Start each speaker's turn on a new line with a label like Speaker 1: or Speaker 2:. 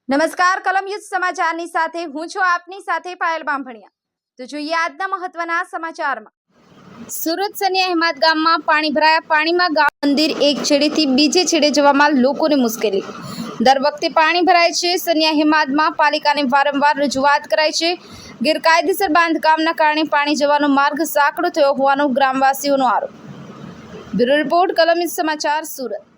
Speaker 1: નમસ્કાર, કલમ યુદ્ધ સમાચારની સાથે હું છું આપની સાથે પાયલ બામભણિયા। તો જોઈએ આજના મહત્વના સમાચારમાં। સુરત સનિયા હેમાદ ગામમાં પાણી ભરાયા। પાણીમાં ગામ મંદિર એક છેડેથી બીજે છેડે જવામાં લોકોને મુશ્કેલી। દર વખતે પાણી ભરાય છે। સનિયા હેમાદમાં પાલિકાને વારંવાર રજૂઆત કરાઈ છે। ગેરકાયદેસર બાંધકામના કારણે પાણી જવાનો માર્ગ સાંકડો થયો હોવાનો ગ્રામવાસીઓનો આરોપ। બ્યુરો રિપોર્ટ, કલમ યુદ્ધ સમાચાર, સુરત।